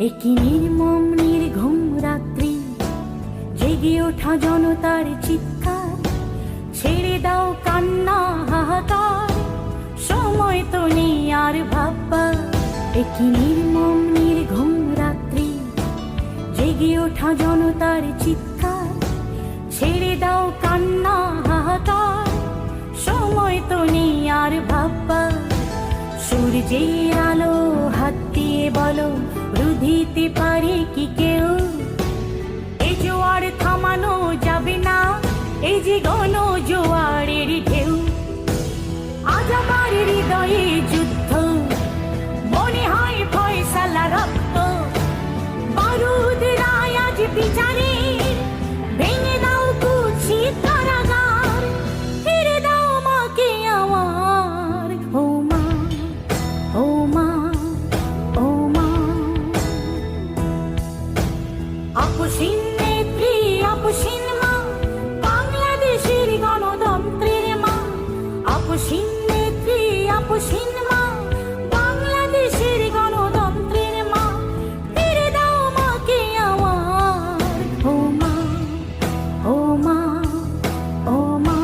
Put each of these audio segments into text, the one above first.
একই নির্মম নির্ঘুম রাত্রি, জেগে ওঠা জনতার চিৎকার, ছেড়ে দাও কান্না হাহাকার, সময় তো নেই আর ভাববার। একই নির্মম নির্ঘুম রাত্রি, জেগে ওঠা জনতার চিৎকার, ছেড়ে দাও কান্না হাহাকার, সময় তো নেই আর ভাববার। সূর্যের আলো হাত দিয়ে বলো, রুধিতে পারে কি কেউ? এই জোয়ার থামানো যাবে না, এই যে গণ জোয়ারের ঢেউ। আজ আমার হৃদয়ে যুদ্ধ, মনে হয় ফয়সালা রক্ত, বারুদ রায় আজ বিচারে, ভেঙে দাও কুৎসিত কারাগার, ফিরে দাও মাকে আমার। ও মা, ও মা, ও মা। আপসীন নেত্রী, আপসীন মা, বাংলাদেশের গণতন্ত্রের মা। আপসীন নেত্রী, আপসীন মা, বাংলাদেশের গণতন্ত্রের মা, ফিরে দাও মাকে আমার। ও মা, ও মা, ও মা।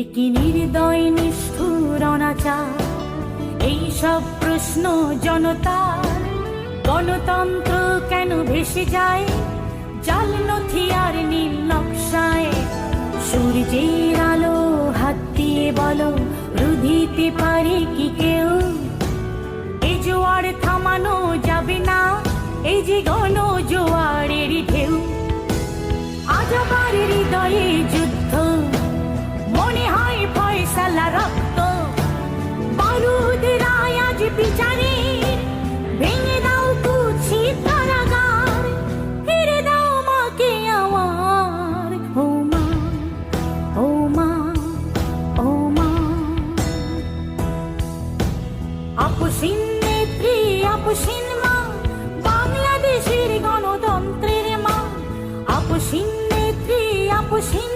একই নির্দয় নিষ্ঠুর অনাচার, এই সব প্রশ্ন জনতার। গণতন্ত্র কেন ভেসে যায় জাল নথি আর নীল নকশায়? সূর্যের আলো হাত দিয়ে বলো, রুধিতে পারে কি কেউ? এই জোয়ার থামানো যাবে না, এই যে গণ জোয়ারের ঢেউ। আজ আমার হৃদয়ে যুদ্ধ, মনে হয় ফয়সালা রক্ত, বারুদ রায় আজ বিচারে, ভেঙে দাও কুৎসিত কারাগার, ফিরে দাও মাকে আমার। ও মা, ও মা, ও মা। আপসীন নেত্রী, আপসীন মা, বাংলাদেশের গণতন্ত্রের মা। আপসীন নেত্রী, আপসীন